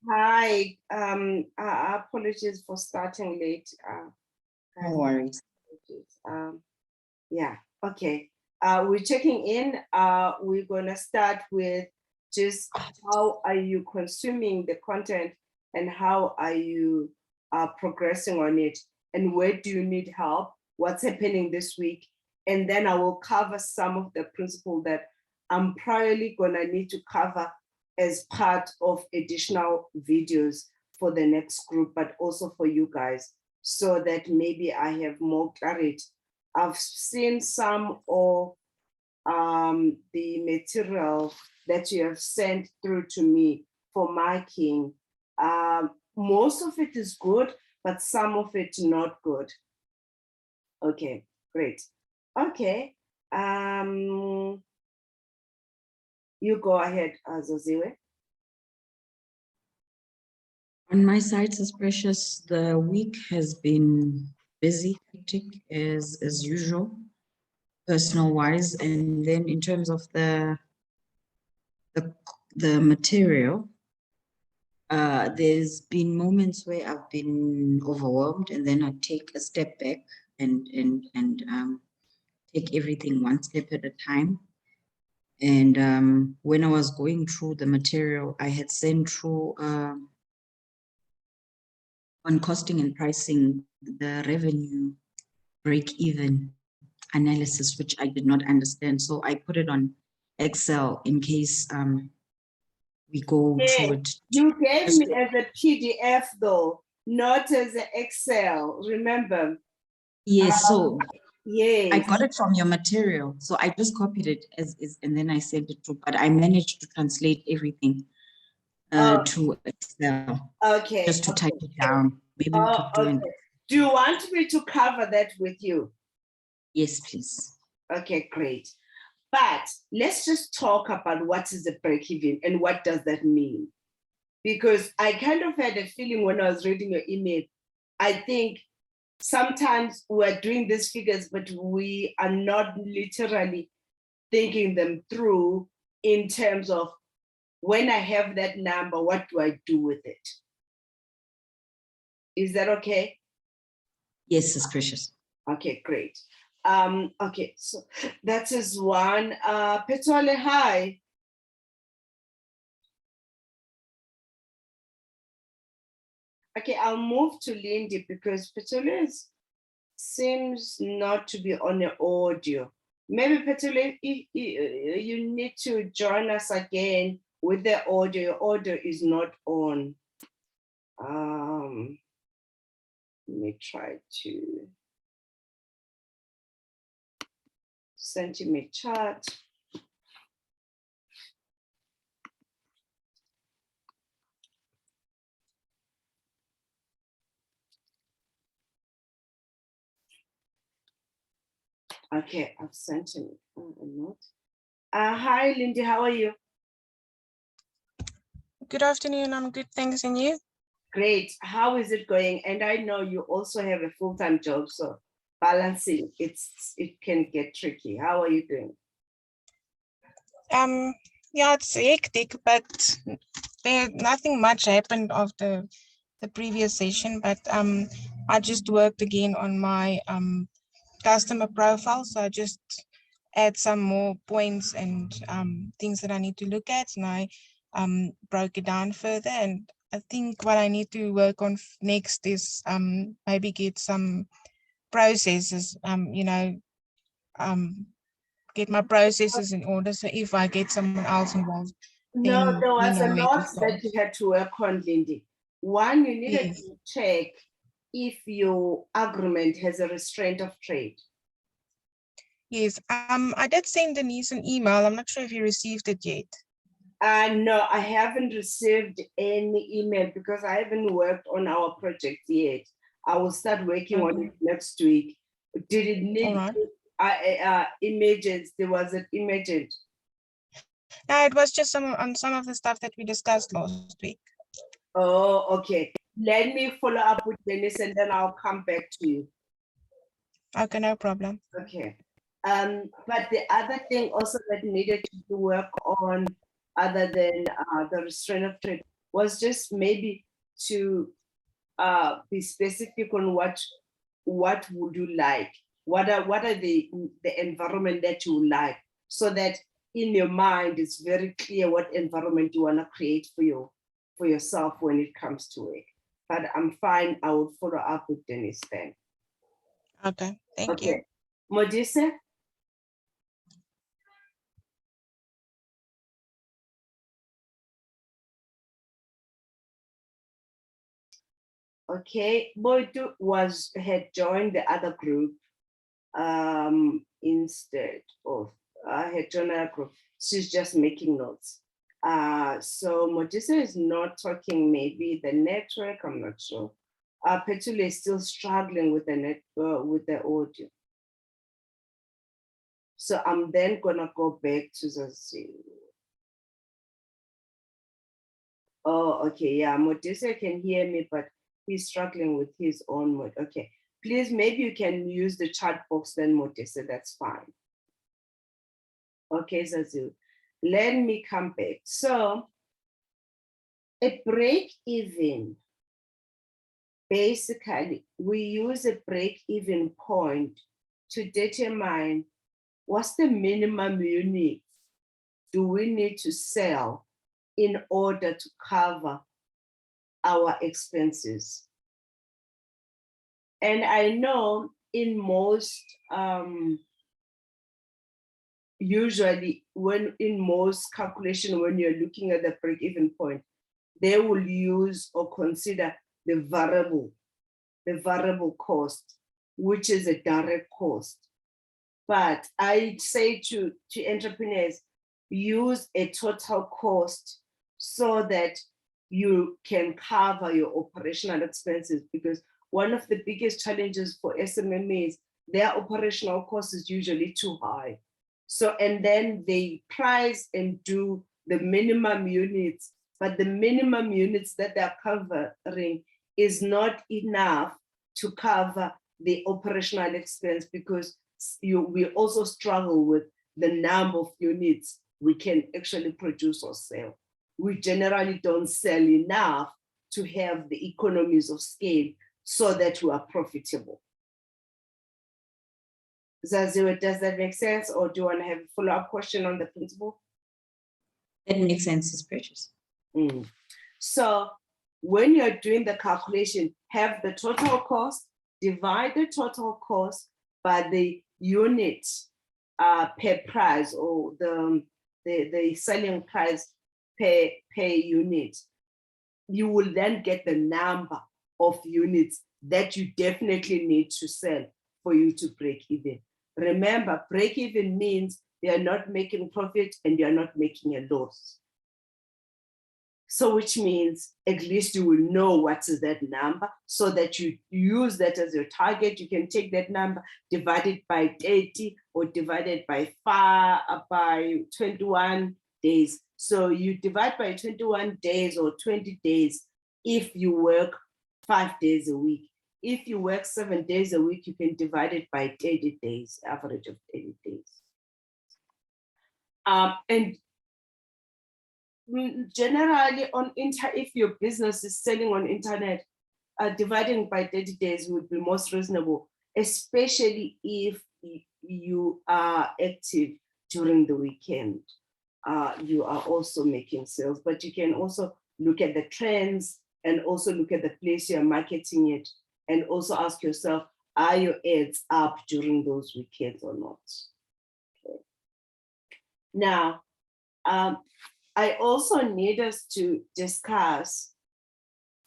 Hi, apologies for starting late. No worries. Yeah, okay. We're checking in. We're gonna start with just how are you consuming the content and how are you progressing on it, and where do you need help? What's happening this week? And then I will cover some of the principles that I'm probably gonna need to cover as part of additional videos for the next group, but also for you guys, so that maybe I have more clarity. I've seen some of the material that you have sent through to me for marking. Most of it is good, but some of it not good. Okay, great. Okay. You go ahead, Zoziwe. On my side, Sis Precious, the week has been busy, hectic as usual, personal wise. And then in terms of the material, there's been moments where I've been overwhelmed, and then I take a step back and take everything one step at a time. And when I was going through the material, I had sent through on costing and pricing the revenue break-even analysis, which I did not understand. So I put it on Excel in case we go through it. You gave me as a PDF though, not as an Excel, remember? Yes, so yes. I got it from your material. So I just copied it as is, and then I sent it through, but I managed to translate everything to Excel. Okay. Just to type it down. Maybe we could do it. Do you want me to cover that with you? Yes, please. Okay, great. But let's just talk about what is the break-even and what does that mean? Because I kind of had a feeling when I was reading your email, I think sometimes we're doing these figures, but we are not literally thinking them through in terms of when I have that number, what do I do with it? Is that okay? Yes, it's Precious. Okay, great. Okay, so that is one. Petole, hi. Okay, I'll move to Lindy because Petole seems not to be on the audio. Maybe Petole, you need to join us again with the audio. Your audio is not on. Let me try to send him a chat. Okay, I've sent him a note. Hi, Lindy, how are you? Good afternoon, I'm good, thanks, and you? Great, how is it going? And I know you also have a full-time job, so balancing, it can get tricky. How are you doing? Yeah, it's hectic, but nothing much happened after the previous session, but I just worked again on my customer profile, so I just add some more points and things that I need to look at, and I broke it down further. And I think what I need to work on next is maybe get some processes, get my processes in order, so if I get someone else involved. No, there was a lot that you had to work on, Lindy. One, you needed to check if your agreement has a restraint of trade. Yes, I did send Denise an email. I'm not sure if you received it yet. No, I haven't received any email because I haven't worked on our project yet. I will start working on it next week. Did it need images? There was an images. No, it was just on some of the stuff that we discussed last week. Oh, okay. Let me follow up with Denise and then I'll come back to you. Okay, no problem. Okay. But the other thing also that needed to work on other than the restraint of trade, was just maybe to be specific on what would you like, what are the environment that you like, so that in your mind it's very clear what environment you want to create for yourself when it comes to it. But I'm fine. I would follow up with Dennis then. Okay, thank you. Okay, Modise. Okay, Boitu had joined the other group instead of had joined another group. She's just making notes. So Modise is not talking, maybe the network, I'm not sure. Petula is still struggling with the with the audio. So I'm then gonna go back to the Oh, okay, yeah, Modise can hear me, but he's struggling with his own mode. Okay, please, maybe you can use the chat box then, Modise, that's fine. Okay, Zazu, let me come back. So a break even, basically, we use a break even point to determine what's the minimum unit do we need to sell in order to cover our expenses. And I know in most, usually in most calculation, when you're looking at the break-even point, they will use or consider the variable cost, which is a direct cost. But I say to entrepreneurs, use a total cost so that you can cover your operational expenses, because one of the biggest challenges for SMMEs, their operational cost is usually too high. So, and then they price and do the minimum units, but the minimum units that they're covering is not enough to cover the operational expense, because we also struggle with the number of units we can actually produce or sell. We generally don't sell enough to have the economies of scale so that we are profitable. Zaziwe, does that make sense? Or do you want to have a follow-up question on the principle? That makes sense, it's precious. So when you're doing the calculation, have the total cost, divide the total cost by the unit per price, or the selling price per unit. You will then get the number of units that you definitely need to sell for you to break even. Remember, break even means you are not making profit and you are not making a loss. So which means at least you will know what is that number, so that you use that as your target. You can take that number, divide it by 30 or divide it by 21 days. So you divide by 21 days or 20 days if you work 5 days a week. If you work 7 days a week, you can divide it by 30 days, average of 30 days. And generally if your business is selling on internet, dividing by 30 days would be most reasonable, especially if you are active during the weekend. You are also making sales, but you can also look at the trends and also look at the place you're marketing it, and also ask yourself, are your ads up during those weekends or not? Okay. Now, I also need us to discuss,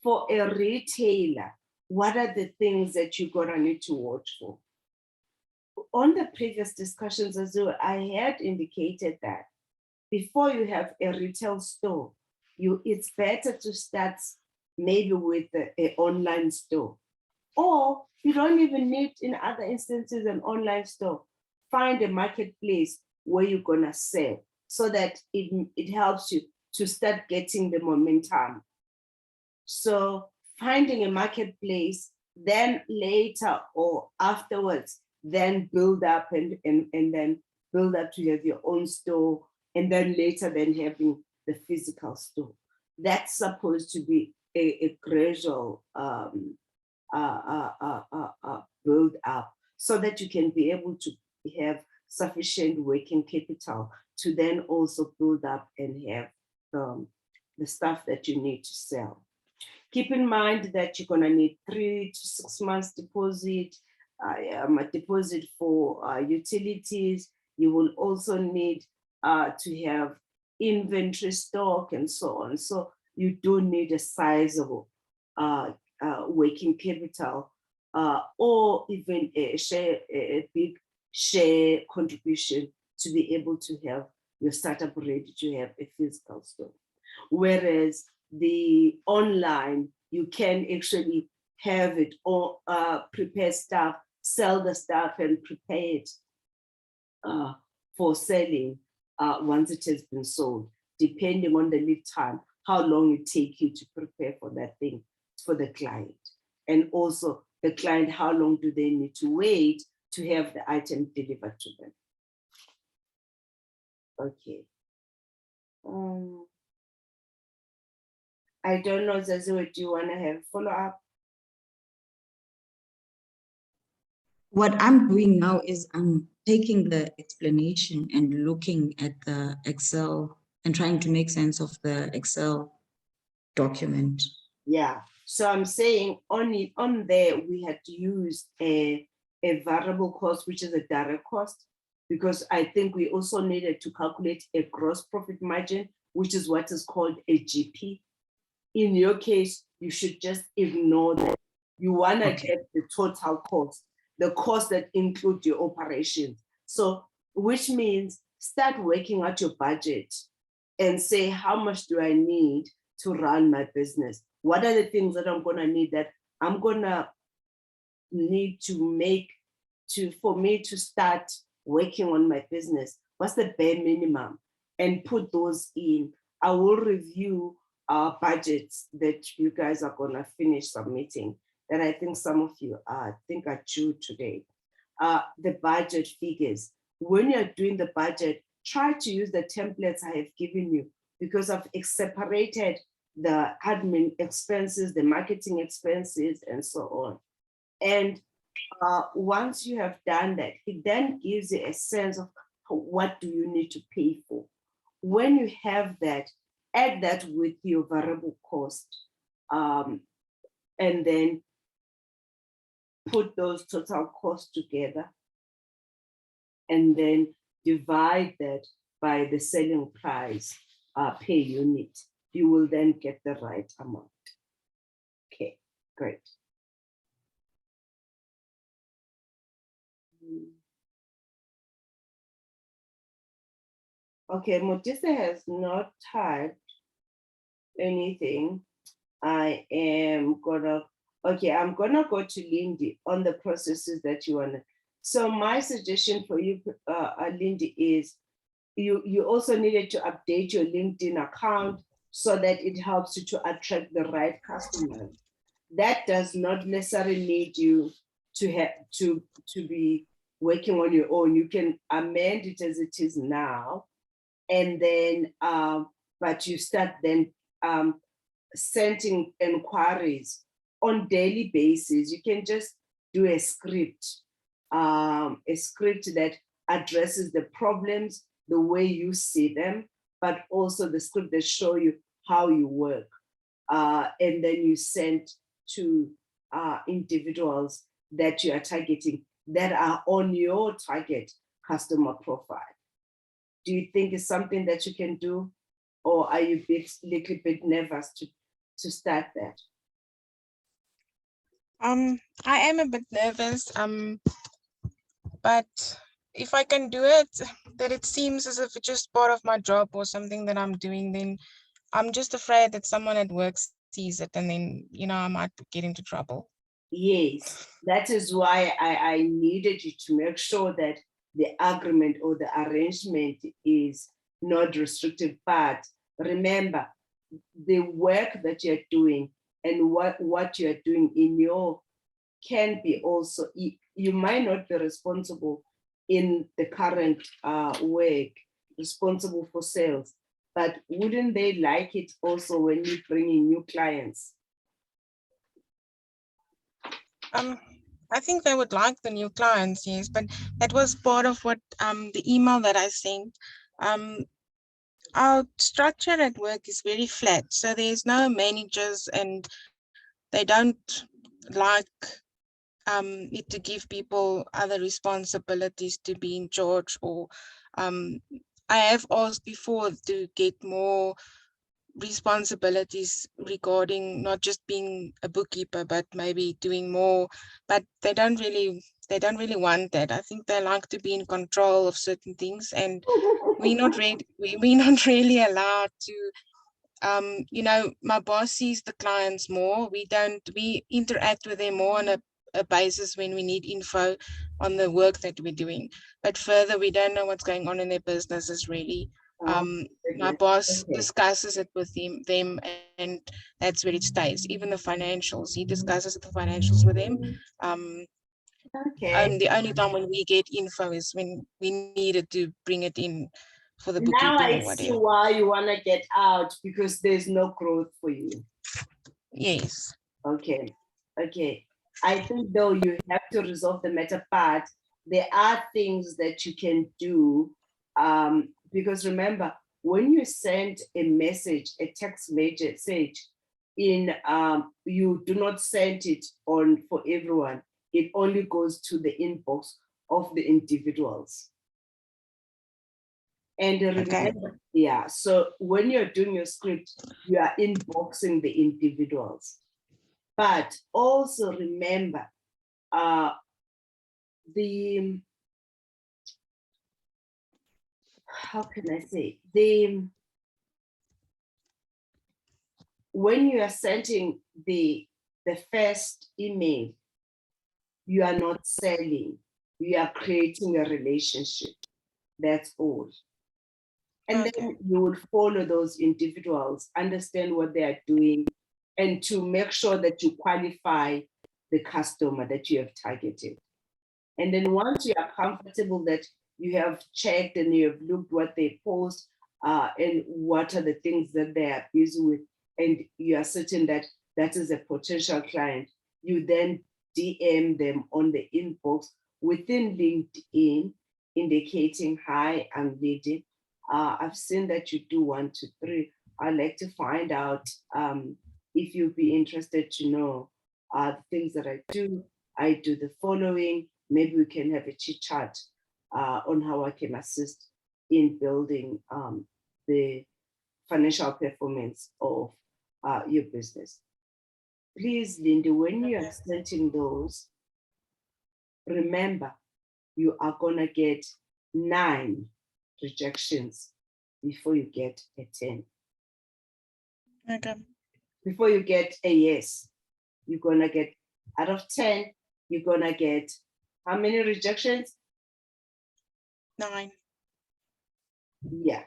for a retailer, what are the things that you're gonna need to watch for? On the previous discussions as well, I had indicated that before you have a retail store, it's better to start maybe with an online store. Or you don't even need, in other instances, an online store. Find a marketplace where you're gonna sell, so that it helps you to start getting the momentum. So finding a marketplace, then later or afterwards, then build up and then build up to have your own store, and then later then having the physical store. That's supposed to be a gradual build up so that you can be able to have sufficient working capital to then also build up and have the stuff that you need to sell. Keep in mind that you're going to need 3 to 6 months deposit, a deposit for utilities. You will also need to have inventory stock and so on. So you do need a sizable working capital or even a big share contribution to be able to have your startup ready to have a physical store. Whereas the online, you can actually have it or prepare stuff, sell the stuff and prepare it for selling once it has been sold, depending on the lead time, how long it takes you to prepare for that thing for the client. And also the client, how long do they need to wait to have the item delivered to them? Okay. I don't know, Zaziwe, do you want to have follow-up? What I'm doing now is I'm taking the explanation and looking at the Excel and trying to make sense of the Excel document. Yeah, so I'm saying on there, we had to use a variable cost, which is a direct cost, because I think we also needed to calculate a gross profit margin, which is what is called a GP. In your case, you should just ignore that. You want to get the total cost, the cost that include your operations. So, which means start working out your budget and say, how much do I need to run my business? What are the things that I'm going to need that I'm going to need to make for me to start working on my business? What's the bare minimum? And put those in. I will review budgets that you guys are going to finish submitting, that I think some of you are due today. The budget figures. When you're doing the budget, try to use the templates I have given you, because I've separated the admin expenses, the marketing expenses, and so on. And once you have done that, it then gives you a sense of what do you need to pay for. When you have that, add that with your variable cost, and then put those total costs together, and then divide that by the selling price per unit. You will then get the right amount. Okay, great. Okay, Modisa has not typed anything. I'm gonna go to Lindy on the processes that you wanna. So my suggestion for you, Lindy, is you also needed to update your LinkedIn account so that it helps you to attract the right customers. That does not necessarily need you to have to be working on your own. You can amend it as it is now, and then but you start then sending inquiries on daily basis. You can just do a script that addresses the problems the way you see them, but also the script that show you how you work. And then you send to individuals that you are targeting that are on your target customer profile. Do you think it's something that you can do? Or are you a little bit nervous to start that? I am a bit nervous, but if I can do it, that it seems as if it's just part of my job or something that I'm doing, then I'm just afraid that someone at work sees it and then, I might get into trouble. Yes, that is why I needed you to make sure that the agreement or the arrangement is not restrictive. But remember, the work that you're doing and what you're doing in your can be also, you might not be responsible in the current work, responsible for sales, but wouldn't they like it also when you bring in new clients? I think they would like the new clients, yes, but that was part of what the email that I sent. Our structure at work is very flat, so there's no managers, and they don't like it to give people other responsibilities to be in charge, or I have asked before to get more responsibilities regarding not just being a bookkeeper, but maybe doing more, but they don't really want that. I think they like to be in control of certain things, and we're not not really allowed to. You know, my boss sees the clients more. We interact with them more on a basis when we need info on the work that we're doing. But further, we don't know what's going on in their businesses really. My boss discusses it with them, and that's where it stays. Even the financials, he discusses the financials with them. And the only time when we get info is when we needed to bring it in for the bookkeeping now I or see whatever. why you want to get out, because there's no growth for you. Yes. Okay. I think though you have to resolve the matter, but there are things that you can do, because remember, when you send a message, a text message in, you do not send it on for everyone. It only goes to the inbox of the individuals. And remember, yeah, so when you're doing your script, you are inboxing the individuals. But also remember, how can I say, when you are sending the first email, you are not selling, you are creating a relationship. That's all. And then you will follow those individuals, understand what they are doing, and to make sure that you qualify the customer that you have targeted. And then once you are comfortable that you have checked and you have looked what they post, and what are the things that they are busy with, and you are certain that that is a potential client, you then DM them on the inbox within LinkedIn, indicating, hi, I'm Lady. I've seen that you do 1, 2, 3. I'd like to find out if you'd be interested to know the things that I do. I do the following. Maybe we can have a chit chat on how I can assist in building the financial performance of your business. Please, Linda, when you are sending those, remember, you are gonna get 9 rejections before you get a 10. Okay. Before you get a yes, you're gonna get, out of 10, you're gonna get how many rejections? 9. Yeah.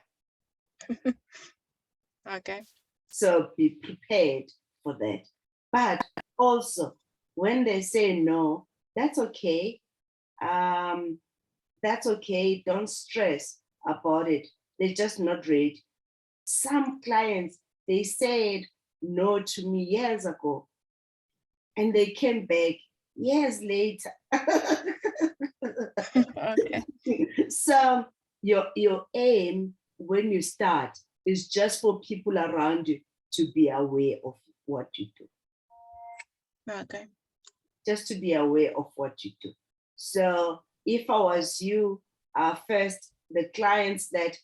Okay. So be prepared for that. But also, when they say no, that's okay. That's okay. Don't stress about it. They're just not ready. Some clients, they said no to me years ago, and they came back years later. Okay. So your aim when you start is just for people around you to be aware of what you do. Okay. Just to be aware of what you do. So if I was you, first, the clients that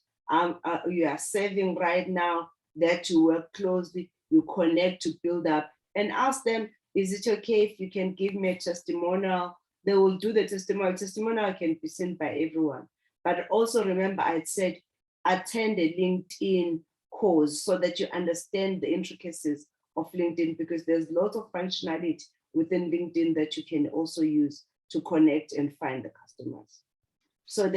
you are serving right now, that you work closely, you connect to build up, and ask them, is it okay if you can give me a testimonial? They will do the testimonial. Testimonial can be seen by everyone. But also remember, I said, attend a LinkedIn course so that you understand the intricacies of LinkedIn, because there's lots of functionality within LinkedIn that you can also use to connect and find the customers. So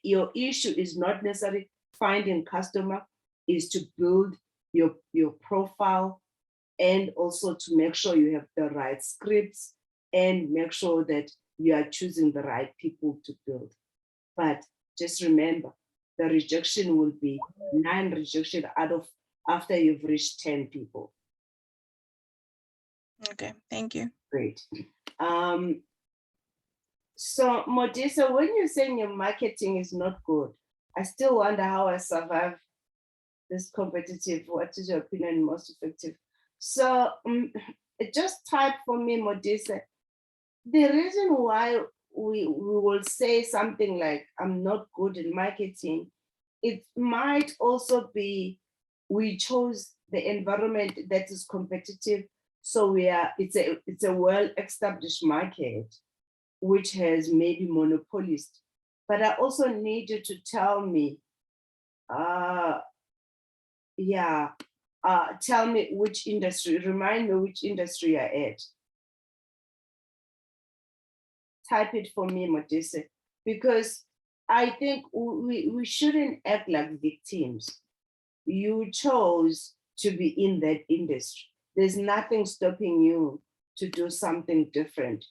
your issue is not necessarily finding customer, is to build your profile, and also to make sure you have the right scripts, and make sure that you are choosing the right people to build. But just remember, the rejection will be 9 rejection out of after you've reached 10 people. Okay, thank you. Great. So Modisa, when you're saying your marketing is not good, I still wonder how I survive this competitive. What is your opinion most effective? So just type for me, Modisa. The reason why we will say something like, I'm not good in marketing, it might also be we chose the environment that is competitive. So it's a well-established market, which has maybe monopolist. But I also need you to tell me, tell me which industry, remind me which industry you're at. Type it for me, Modise, because I think we shouldn't act like victims. You chose to be in that industry. There's nothing stopping you to do something different.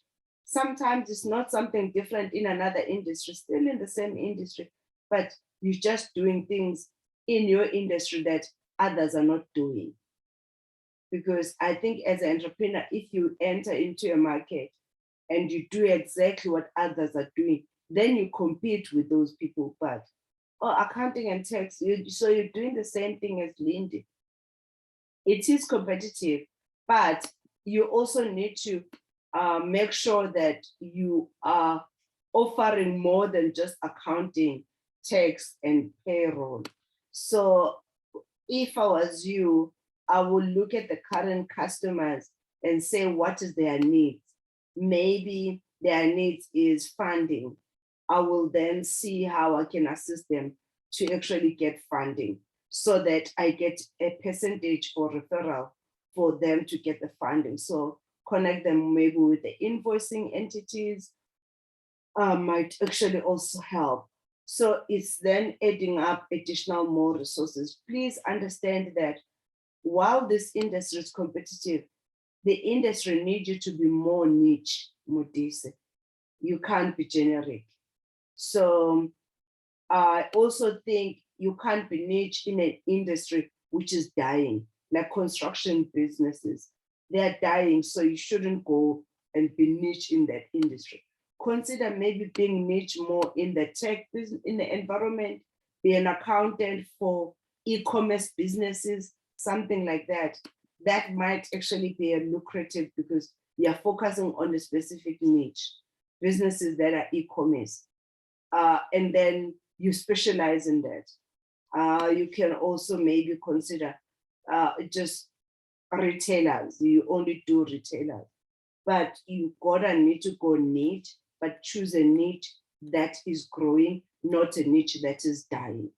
Sometimes it's not something different in another industry, still in the same industry, but you're just doing things in your industry that others are not doing. Because I think as an entrepreneur, if you enter into a market and you do exactly what others are doing, then you compete with those people. But accounting and tax, so you're doing the same thing as Lindy. It is competitive, but you also need to make sure that you are offering more than just accounting, tax, and payroll. So if I was you, I would look at the current customers and say, what is their needs? Maybe their needs is funding. I will then see how I can assist them to actually get funding so that I get a percentage or referral for them to get the funding. So connect them maybe with the invoicing entities might actually also help. So it's then adding up additional more resources. Please understand that while this industry is competitive, the industry needs you to be more niche, Modise. You can't be generic. So I also think you can't be niche in an industry which is dying, like construction businesses. They're dying, so you shouldn't go and be niche in that industry. Consider maybe being niche more in the tech business, in the environment, be an accountant for e-commerce businesses, something like that. That might actually be a lucrative because you're focusing on a specific niche, businesses that are e-commerce. And then you specialize in that. You can also maybe consider just retailers. You only do retailers, but you gotta need to go niche, but choose a niche that is growing, not a niche that is dying.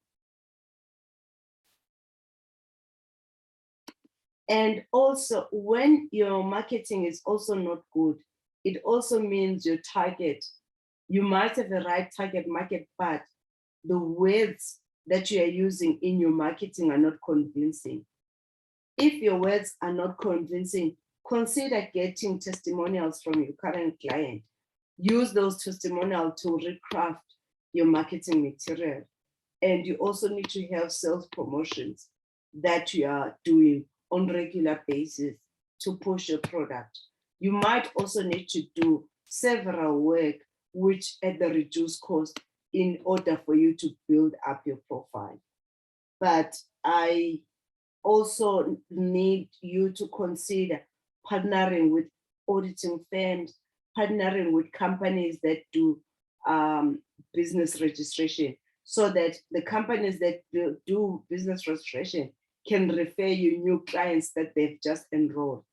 And also when your marketing is also not good, it also means your target, you might have the right target market, but the words that you are using in your marketing are not convincing. If your words are not convincing, consider getting testimonials from your current client. Use those testimonials to recraft your marketing material. And you also need to have sales promotions that you are doing on regular basis to push your product. You might also need to do several work which at the reduced cost in order for you to build up your profile. But I also need you to consider partnering with auditing firms, partnering with companies that do business registration, so that the companies that do business registration can refer you new clients that they've just enrolled.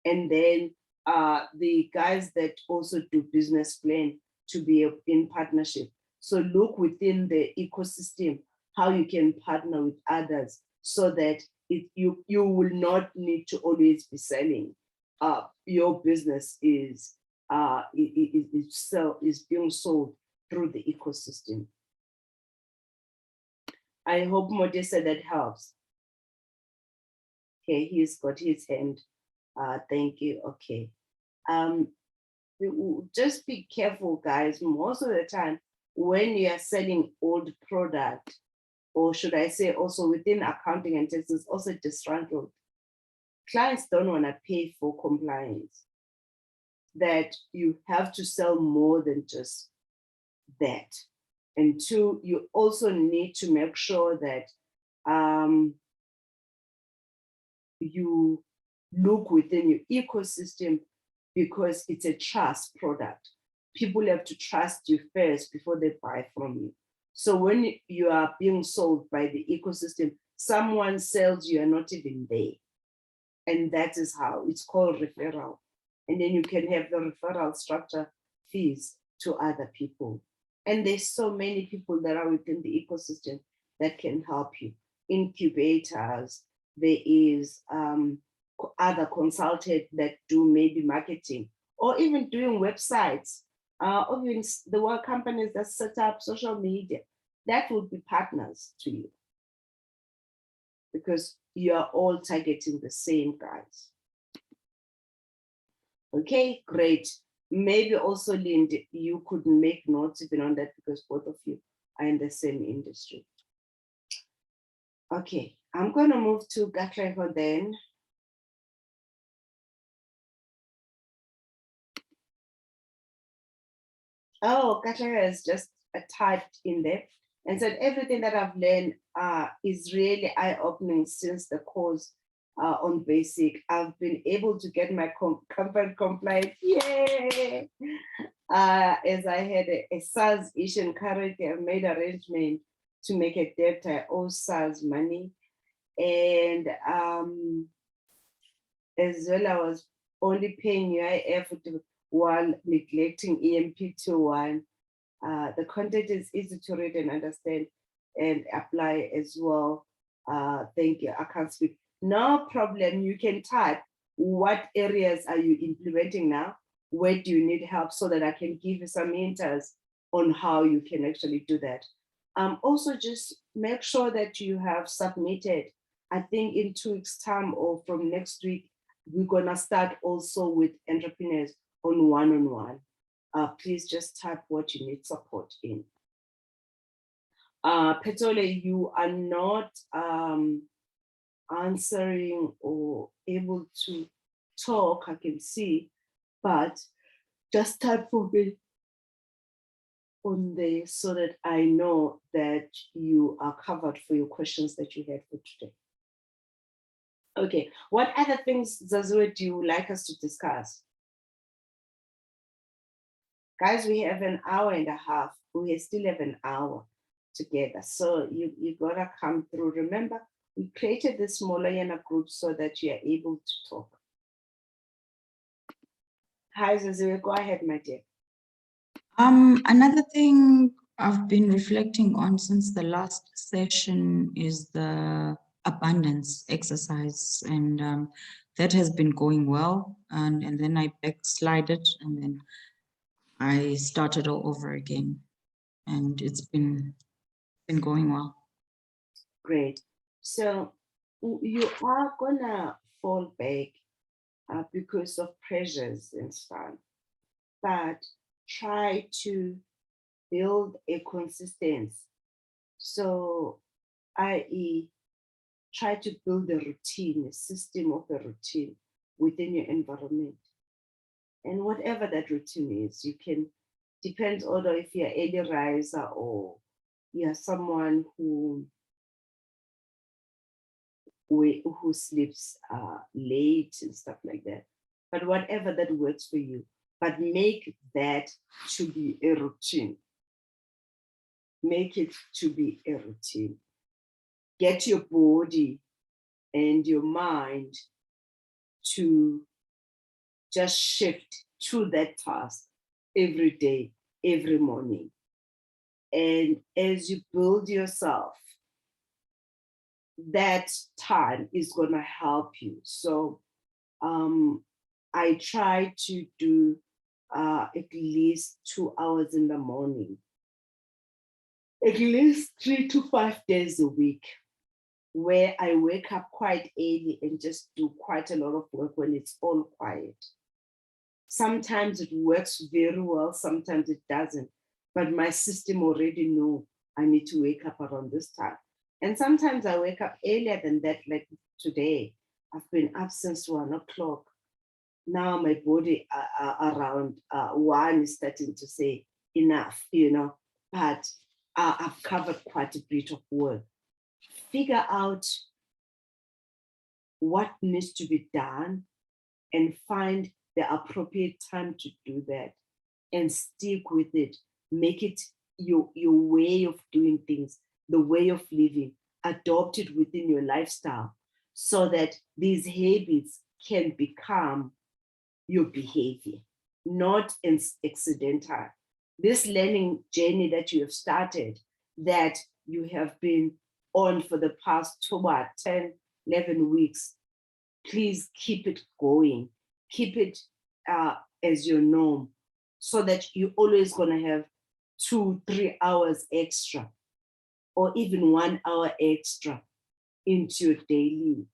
And then the guys that also do business plan to be in partnership. So look within the ecosystem, how you can partner with others so that you will not need to always be selling. Your business is being sold through the ecosystem. I hope Modisa that helps. Okay, he's got his hand. Thank you. Okay. Just be careful, guys. Most of the time, when you are selling old product, or should I say also within accounting and tax, is also disgruntled. Clients don't want to pay for compliance, that you have to sell more than just that. And two, you also need to make sure that you look within your ecosystem, because it's a trust product. People have to trust you first before they buy from you. So when you are being sold by the ecosystem, someone sells, you are not even there. And that is how it's called referral. And then you can have the referral structure fees to other people. And there's so many people that are within the ecosystem that can help you. Incubators, there is other consultants that do maybe marketing or even doing websites, or even the work companies that set up social media, that would be partners to you, because you are all targeting the same guys. Okay, great. Maybe also, Linda, you could make notes even on that, because both of you are in the same industry. Okay, I'm going to move to Gatlego then. Oh, Gatlego has just typed in there and said everything that I've learned is really eye-opening since the course on basic. I've been able to get my company compliant. Yay! As I had a SARS issue in currently, I've made arrangement to make a debt. I owe SARS money. And as well, I was only paying UIF while neglecting EMP21. The content is easy to read and understand and apply as well. Thank you. I can't speak. No problem. You can type what areas are you implementing now? Where do you need help, so that I can give you some hints on how you can actually do that. Also, just make sure that you have submitted. I think in 2 weeks' time or from next week, we're gonna start also with entrepreneurs on one-on-one. Please just type what you need support in. Petole, you are not answering or able to talk, I can see, but just type for me on there so that I know that you are covered for your questions that you had for today. Okay, what other things, Zazue, do you like us to discuss? Guys, we have an hour and a half. We still have an hour together. So you gotta come through. Remember, we created this smaller Yana group so that you are able to talk. Hi, Zazue, go ahead, my dear. Another thing I've been reflecting on since the last session is the abundance exercise, and that has been going well. And then I backslided, and then I started all over again, and it's been going well. Great. So you are gonna fall back because of pressures and stuff, but try to build a consistency. So, i.e., try to build a routine, a system of a routine within your environment. And whatever that routine is, you can, depends on if you're an early riser or you're someone who sleeps late and stuff like that. But whatever that works for you, but make that to be a routine. Make it to be a routine. Get your body and your mind to just shift to that task every day, every morning. And as you build yourself, that time is going to help you. So I try to do at least 2 hours in the morning, at least 3 to 5 days a week, where I wake up quite early and just do quite a lot of work when it's all quiet. Sometimes it works very well, sometimes it doesn't, but my system already knows I need to wake up around this time. And sometimes I wake up earlier than that, like today. I've been up since 1 o'clock. Now my body around 1 is starting to say enough, but I've covered quite a bit of work. Figure out what needs to be done and find the appropriate time to do that and stick with it. Make it your way of doing things, the way of living, adopt it within your lifestyle so that these habits can become your behavior, not accidental. This learning journey that you have started, that you have been on for the past 10, 11 weeks, please keep it going. Keep it as your norm so that you're always going to have 2-3 hours extra or even 1 hour extra into your daily.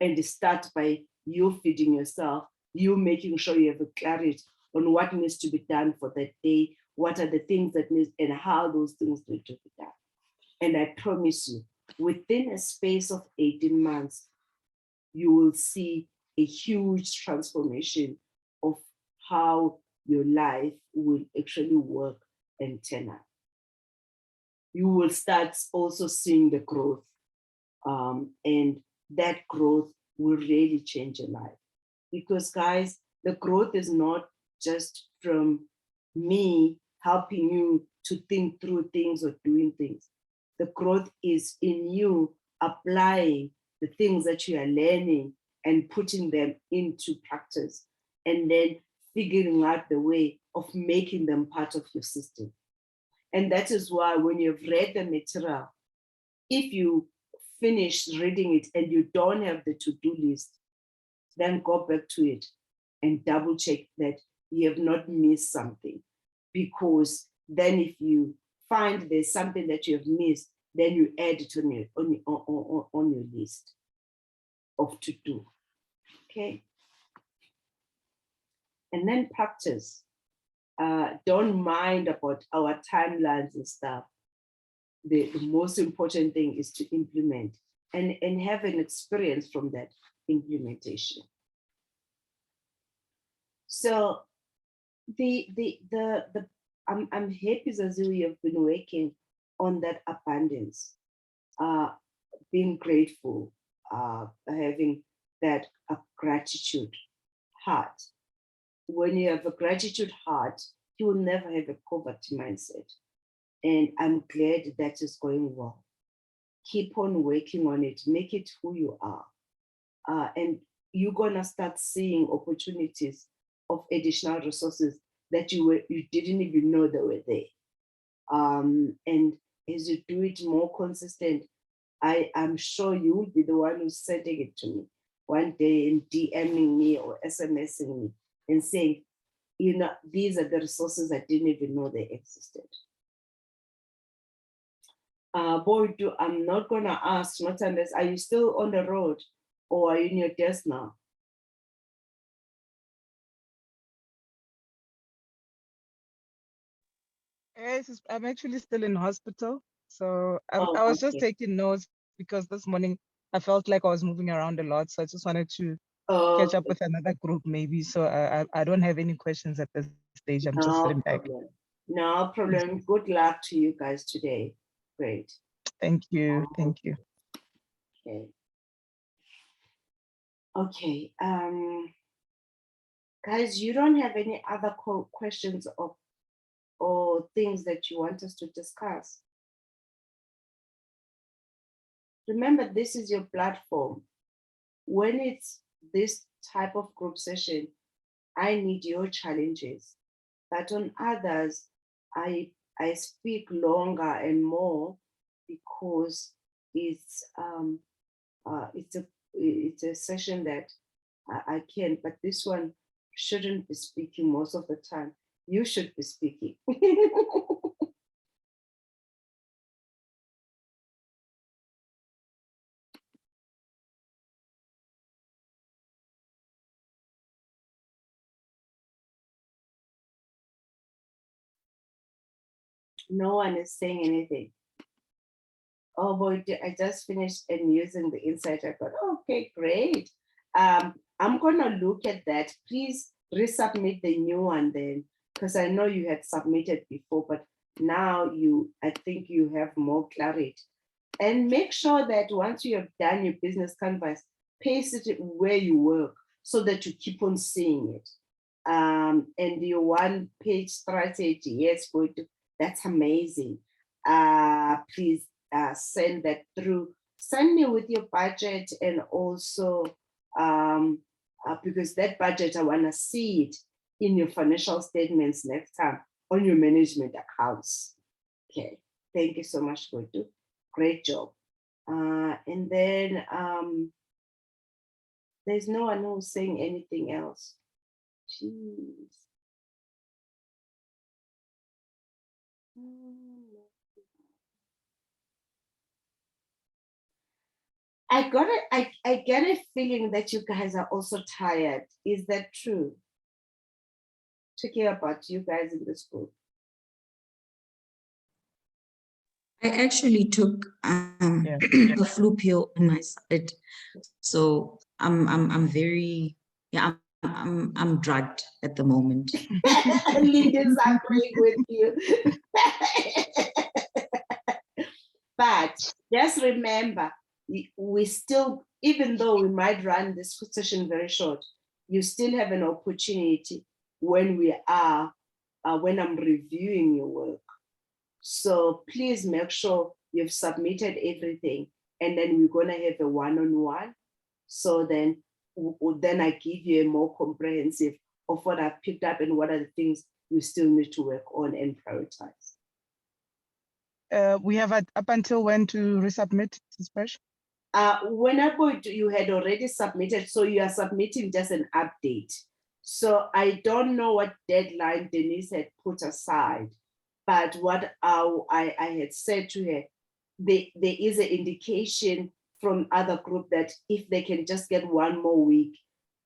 And start by you feeding yourself, you making sure you have a clarity on what needs to be done for that day, what are the things that need and how those things need to be done. And I promise you, within a space of 18 months, you will see a huge transformation of how your life will actually work and turn out. You will start also seeing the growth, and that growth will really change your life. Because guys, the growth is not just from me helping you to think through things or doing things. The growth is in you applying the things that you are learning and putting them into practice, and then figuring out the way of making them part of your system. And that is why when you've read the material, if you finish reading it and you don't have the to-do list, then go back to it and double check that you have not missed something. Because then if you find there's something that you have missed, then you add it on your list of to do. Okay. And then practice. Don't mind about our timelines and stuff. The most important thing is to implement and have an experience from that implementation. So I'm happy, Zazu, you have been working on that abundance, being grateful, having that gratitude heart. When you have a gratitude heart, you will never have a poverty mindset. And I'm glad that is going well. Keep on working on it, make it who you are. And you're gonna start seeing opportunities of additional resources that you didn't even know they were there. And as you do it more consistent, I'm sure you will be the one who's sending it to me one day and DMing me or SMSing me and saying, these are the resources I didn't even know they existed. Boy, I'm not gonna ask, not unless, are you still on the road or are you in your desk now? Yes, I'm actually still in hospital. So Oh, I was just okay. taking notes because this morning I felt like I was moving around a lot. So I just wanted to catch up Okay. with another group maybe. So I don't have any questions at this stage. I'm just No sitting back. problem. No problem. Good luck to you guys today. Great. Thank you. Thank you. Okay. Okay. Guys, you don't have any other questions or things that you want us to discuss? Remember, this is your platform. When it's this type of group session, I need your challenges. But on others, I speak longer and more because it's a session that I can. But this one shouldn't be speaking most of the time. You should be speaking. No one is saying anything. Oh boy, I just finished and using the insight. I thought, okay, great. I'm gonna look at that. Please resubmit the new one then, because I know you had submitted before, but now I think you have more clarity. And make sure that once you have done your business canvas, paste it where you work so that you keep on seeing it. And your one-page strategy, yes, that's amazing. Please send that through. Send me with your budget, and also because that budget, I want to see it in your financial statements next time on your management accounts. Okay, thank you so much, Godu. Great job. And then there's no one who's saying anything else. Jeez. I get a feeling that you guys are also tired. Is that true? Talking about you guys in the school. I actually took a flu pill on my side, so I'm very, yeah, I'm drugged at the moment. Linda's agreeing with you. But just remember, we still, even though we might run this session very short, you still have an opportunity when when I'm reviewing your work. So please make sure you've submitted everything, and then we're gonna have a one-on-one. So then I give you a more comprehensive of what I've picked up and what are the things you still need to work on and prioritize. We have up until when to resubmit this page? Whenever you had already submitted, so you are submitting just an update. So I don't know what deadline Denise had put aside, but what I had said to her, there is an indication from other group that if they can just get one more week,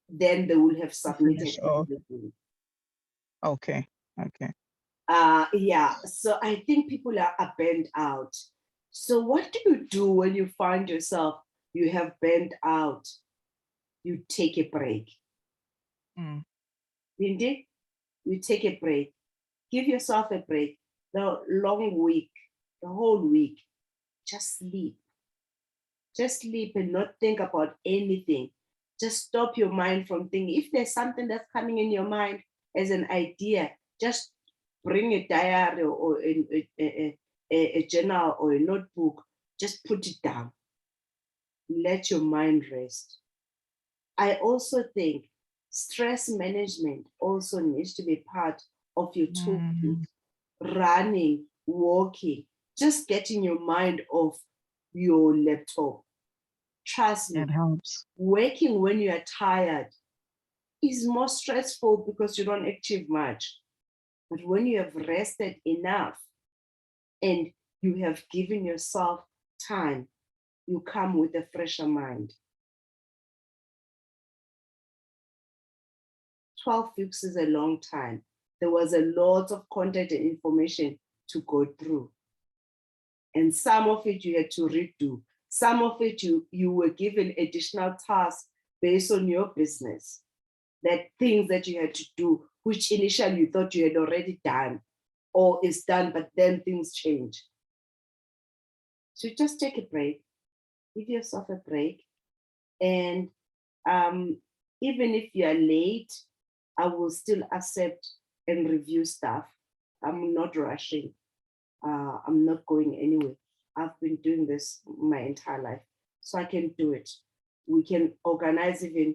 then they will have submitted everything. Okay, okay. Yeah, so I think people are burnt out. So what do you do when you find yourself, you have burnt out? You take a break. Indeed, you take a break. Give yourself a break. The long week, the whole week, just sleep. Just sleep and not think about anything. Just stop your mind from thinking. If there's something that's coming in your mind as an idea, just bring a diary or a journal or a notebook. Just put it down. Let your mind rest. I also think stress management also needs to be part of your toolkit. Running, walking, just getting your mind off your laptop. Trust me, That helps. working when you are tired is more stressful because you don't achieve much. But when you have rested enough and you have given yourself time, you come with a fresher mind. 12 weeks is a long time. There was a lot of content and information to go through. And some of it you had to redo. Some of it you were given additional tasks based on your business, that things that you had to do, which initially you thought you had already done or is done, but then things change. So just take a break, give yourself a break. And even if you are late, I will still accept and review stuff. I'm not rushing. I'm not going anywhere. I've been doing this my entire life, so I can do it. We can organize even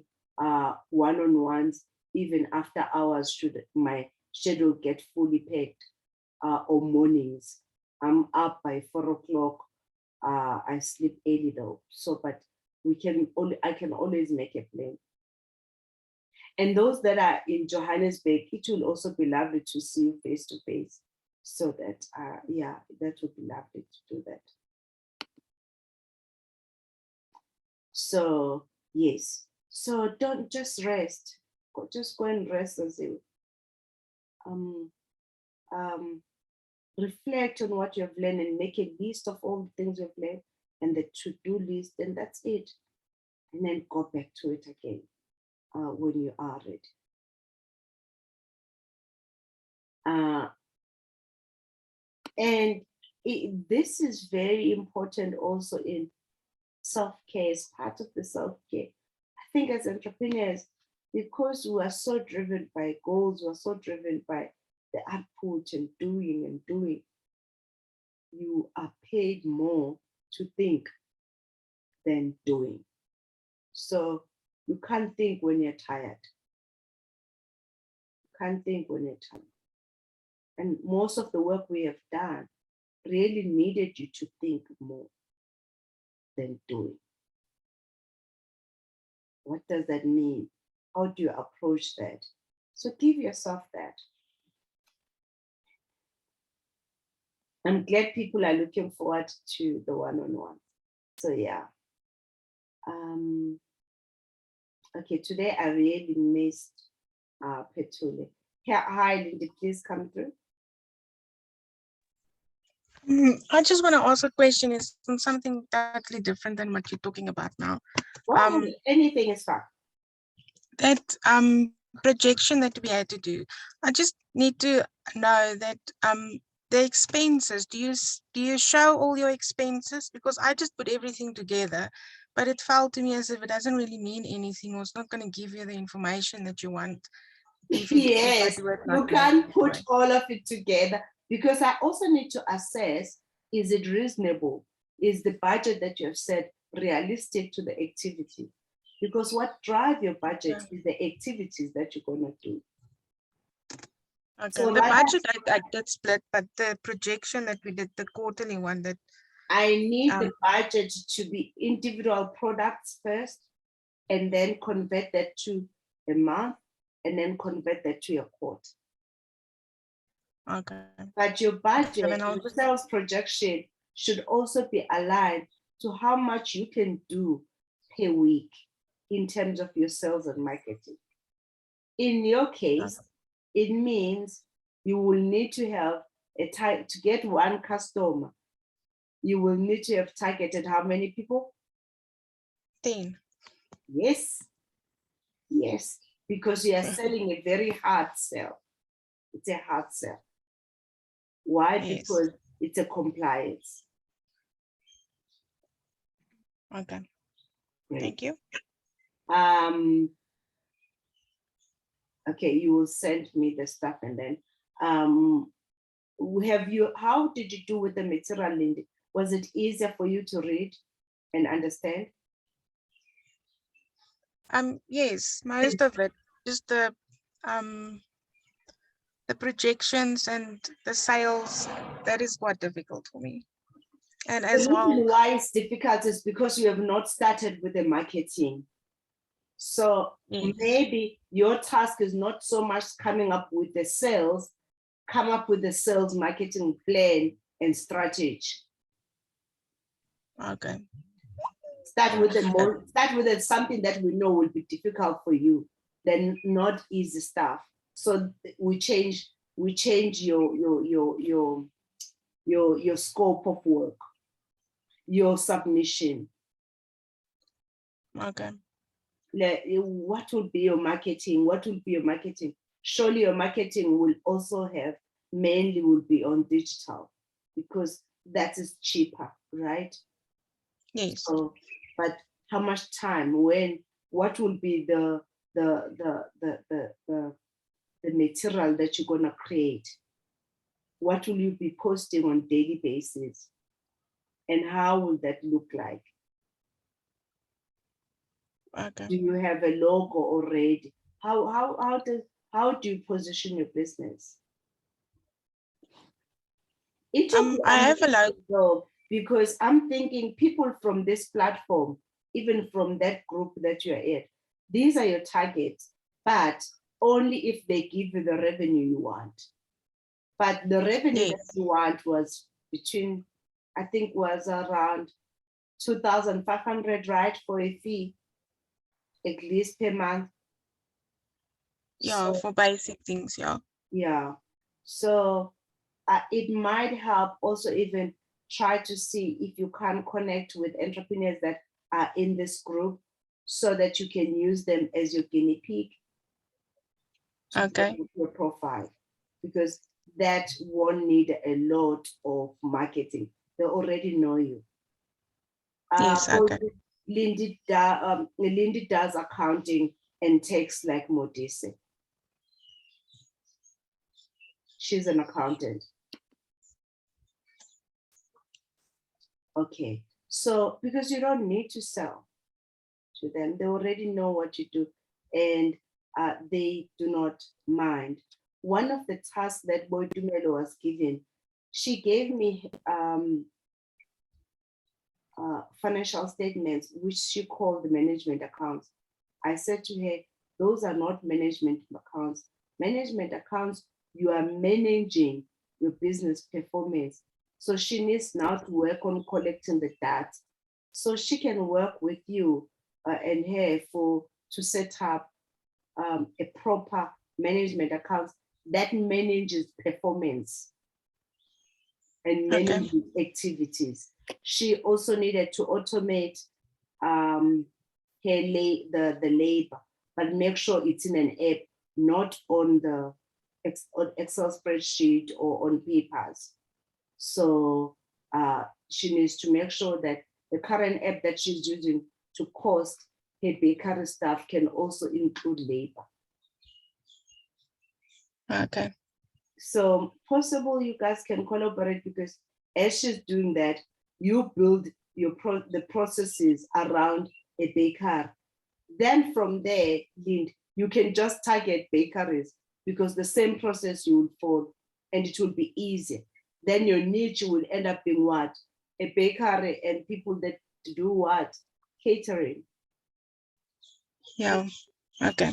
one-on-ones, even after hours, should my schedule get fully packed, or mornings. I'm up by 4 o'clock. I sleep early though, so but I can always make a plan. And those that are in Johannesburg, it will also be lovely to see you face to face. So that, yeah, that would be lovely to do that. So, yes. So don't just rest. Just go and rest as you. reflect on what you have learned and make a list of all the things you've learned and the to-do list, and that's it. And then go back to it again when you are ready. And this is very important also in self-care, as part of the self-care. I think as entrepreneurs, because we are so driven by goals, we are so driven by the output and doing, you are paid more to think than doing. So you can't think when you're tired. You can't think when you're tired. And most of the work we have done really needed you to think more than doing. What does that mean? How do you approach that? So give yourself that. I'm glad people are looking forward to the one-on-one. So yeah. Okay, today I really missed Petule. Hi, Lindy, please come through. I just want to ask a question. It's something totally different than what you're talking about now. Well, anything is fine. That projection that we had to do. I just need to know that the expenses. Do you show all your expenses? Because I just put everything together, but it felt to me as if it doesn't really mean anything, or it's not going to give you the information that you want. Yes, you can't put all of it together, because I also need to assess, is it reasonable? Is the budget that you have set realistic to the activity? Because what drive your budget is the activities that you're going to do. Okay, So the budget I did split, but the projection that we did, the quarterly one, that I need the budget to be individual products first, and then convert that to a month, and then convert that to a quarter. Okay. But your budget, your sales projection should also be aligned to how much you can do per week in terms of your sales and marketing. In your case, it means you will need to have a time to get one customer. You will need to have targeted how many people? 10. Yes. Yes, because you are selling a very hard sell. It's a hard sell. Why? Yes. Because it's a compliance. Okay. Right. Thank you. Okay, you will send me the stuff, and then how did you do with the material, Lindy? Was it easier for you to read and understand? Yes, most of it, just the projections and the sales, that is quite difficult for me. And as well, the reason why it's difficult is because you have not started with the marketing. So yes. Maybe your task is not so much coming up with the sales, come up with the sales marketing plan and strategy. Okay. Start with something that we know will be difficult for you, then not easy stuff. So we change your scope of work, your submission. Okay. What will be your marketing? What will be your marketing? Surely your marketing will also mainly will be on digital, because that is cheaper, right? Yes. So, but how much time? What will be the material that you're gonna create? What will you be posting on daily basis? And how will that look like? Okay. Do you have a logo already? How do you position your business? I have a logo, because I'm thinking people from this platform, even from that group that you're in, these are your targets, but only if they give you the revenue you want. But the revenue that you want was between, I think was around 2,500, right, for a fee, at least per month. Yeah, so, for basic things, yeah. Yeah. So it might help also even try to see if you can connect with entrepreneurs that are in this group so that you can use them as your guinea pig to Okay. build your profile, because that won't need a lot of marketing. They already know you. Yes, okay. Lindy does accounting and takes like Modise. She's an accountant. Okay, so because you don't need to sell to them, they already know what you do, and they do not mind. One of the tasks that Boydumelo was given, she gave me financial statements, which she called the management accounts. I said to her, those are not management accounts. Management accounts, you are managing your business performance. So she needs now to work on collecting the data. So she can work with you and her to set up a proper management account that manages performance and manages activities. She also needed to automate the labor, but make sure it's in an app, not on the Excel spreadsheet or on papers. So she needs to make sure that the current app that she's using to cost her bakery staff can also include labor. Okay. So possible you guys can collaborate, because as she's doing that, you build the processes around a baker. Then from there, Lind, you can just target bakeries, because the same process you will follow and it will be easier. Then your niche will end up being what? A bakery and people that do what? Catering. Yeah. Okay.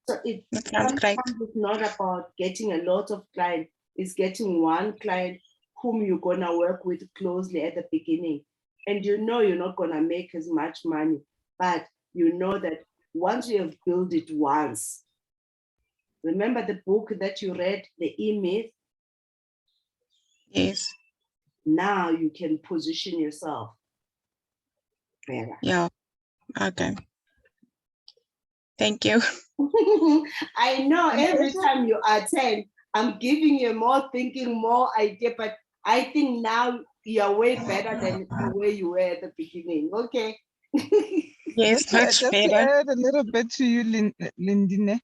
So it That sounds great. it's not about getting a lot of clients, it's getting one client whom you're gonna work with closely at the beginning. And you know you're not gonna make as much money, but you know that once you have built it once, remember the book that you read, the E-Myth? Yes. Now you can position yourself better. Yeah. Okay. Thank you. I know every time you attend, I'm giving you more thinking, more idea, but I think now you're way better than the way you were at the beginning. Okay. Yes, much Just to better. add a little bit to you, Lindine,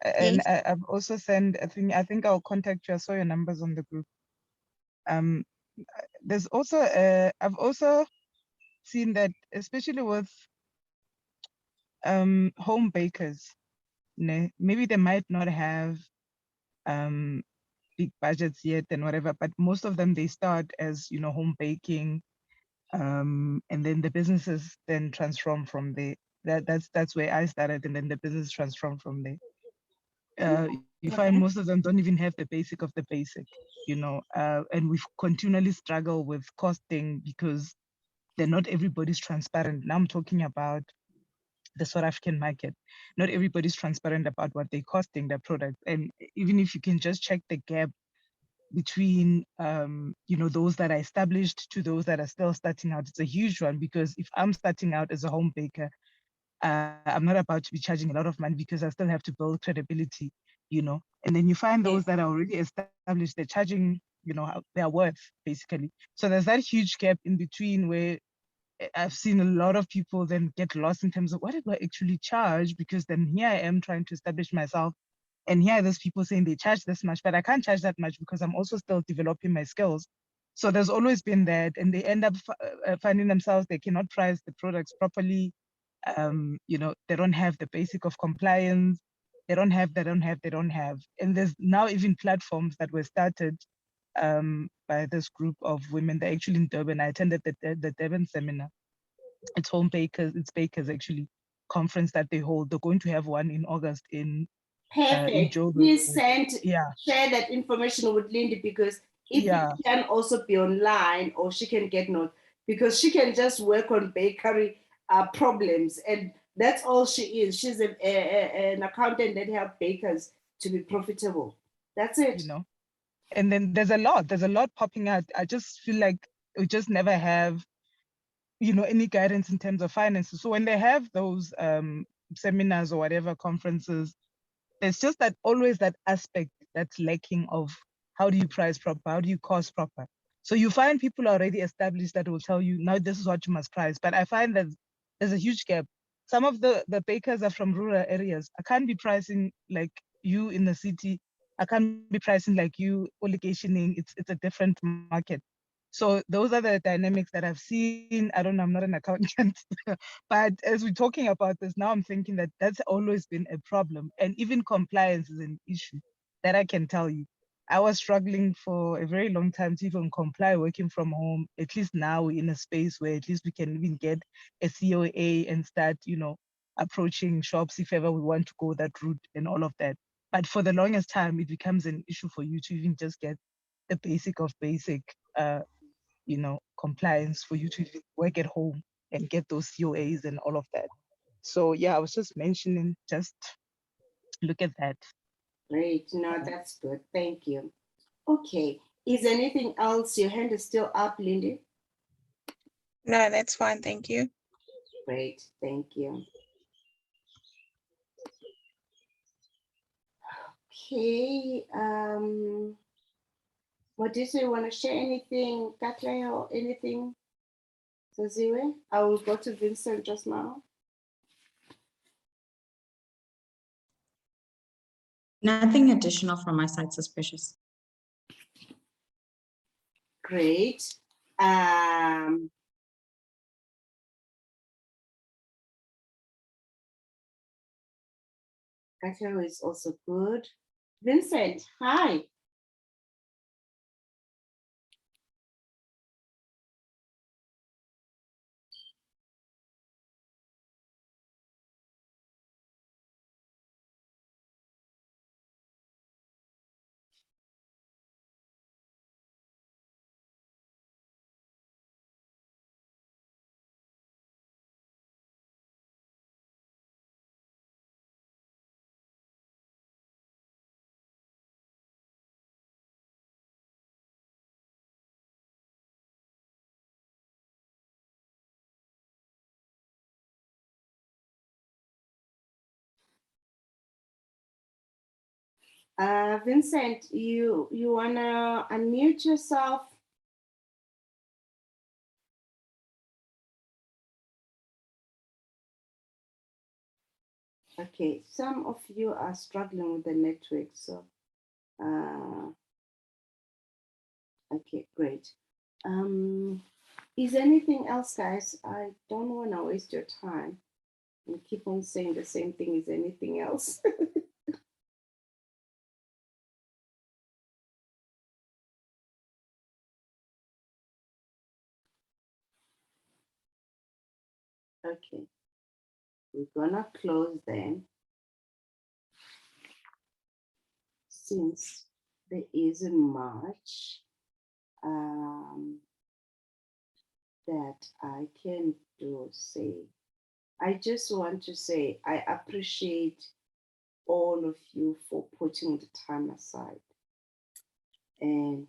and Yes. I've also sent I think I'll contact you. I saw your numbers on the group. There's also I've also seen that, especially with home bakers, maybe they might not have big budgets yet and whatever, but most of them, they start as, home baking, and then the businesses then transform from there. That's where I started, and then the business transformed from there. You find most of them don't even have the basic of the basic, and we continually struggle with costing, because they're not everybody's transparent. Now I'm talking about the South African market. Not everybody's transparent about what they're costing their product. And even if you can just check the gap between those that are established to those that are still starting out, it's a huge one, because if I'm starting out as a home baker, I'm not about to be charging a lot of money, because I still have to build credibility, and then you find those that are already established, they're charging, their worth, basically. So there's that huge gap in between, where I've seen a lot of people then get lost in terms of, what do I actually charge? Because then here I am trying to establish myself, and here are those people saying they charge this much, but I can't charge that much because I'm also still developing my skills. So there's always been that, and they end up finding themselves, they cannot price the products properly. They don't have the basic of compliance. They don't have. And there's now even platforms that were started by this group of women. They're actually in Durban. I attended the Durban seminar. It's home bakers, it's bakers actually, conference that they hold. They're going to have one in August in Perfect. Joburg. Please share that information with Lindy, because if it can also be online, or she can get notes, because she can just work on bakery problems, and that's all she is. She's an accountant that helps bakers to be profitable. That's it. And then there's a lot popping out. I just feel like we just never have, any guidance in terms of finances. So when they have those seminars or whatever conferences, there's just that always that aspect that's lacking of how do you price proper, how do you cost proper. So you find people already established that will tell you, now this is what you must price. But I find that there's a huge gap. Some of the bakers are from rural areas. I can't be pricing like you in the city. I can't be pricing like you allocationing. It's a different market. So those are the dynamics that I've seen. I don't know, I'm not an accountant, but as we're talking about this now, I'm thinking that that's always been a problem. And even compliance is an issue that I can tell you. I was struggling for a very long time to even comply working from home. At least now we're in a space where at least we can even get a COA and start, approaching shops if ever we want to go that route and all of that. But for the longest time, it becomes an issue for you to even just get the basic of basic, compliance for you to even work at home and get those COAs and all of that. So yeah, I was just mentioning, just look at that. Great. No, that's good. Thank you. Okay. Is anything else? Your hand is still up, Lindy. No, that's fine. Thank you. Great. Thank you. Okay. What do you want to share anything, Katle, or anything? Zaziwe? I will go to Vincent just now. Nothing additional from my side, suspicious. Great. Katle is also good. Vincent, hi. Vincent, you wanna unmute yourself? Okay, some of you are struggling with the network, so okay, great. Is anything else, guys? I don't want to waste your time and keep on saying the same thing. Is anything else? Okay, we're gonna close then, since there isn't much that I can do. I just want to say I appreciate all of you for putting the time aside. And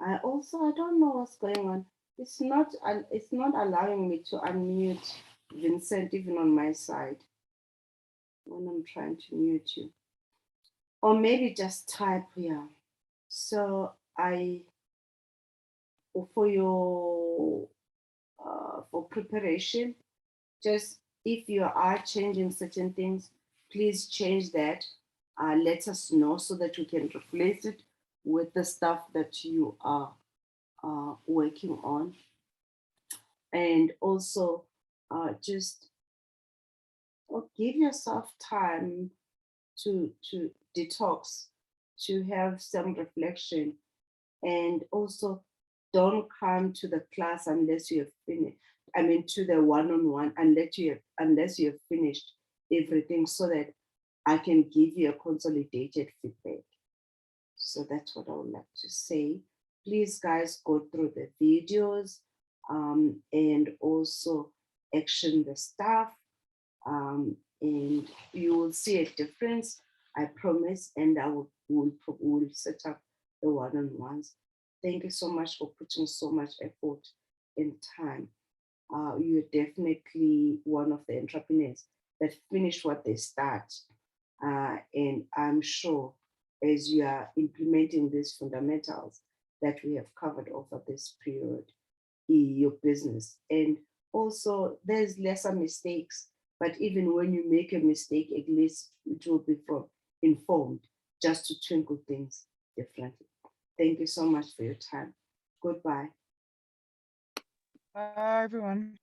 I don't know what's going on. It's not allowing me to unmute Vincent even on my side when I'm trying to mute you. Or maybe just type here. So for your for preparation, just if you are changing certain things, please change that. Let us know so that we can replace it with the stuff that you are working on. And also just give yourself time to detox, to have some reflection, and also don't come to the class unless you have finished. I mean, to the one-on-one unless you have finished everything, so that I can give you a consolidated feedback. So that's what I would like to say. Please, guys, go through the videos. and also action the staff. And you will see a difference, I promise, and I will set up the one-on-ones. Thank you so much for putting so much effort and time. You're definitely one of the entrepreneurs that finish what they start. And I'm sure as you are implementing these fundamentals that we have covered over this period, your business. And also there's lesser mistakes, but even when you make a mistake, at least it will be informed just to twinkle things differently. Thank you so much for your time. Goodbye. Bye, everyone.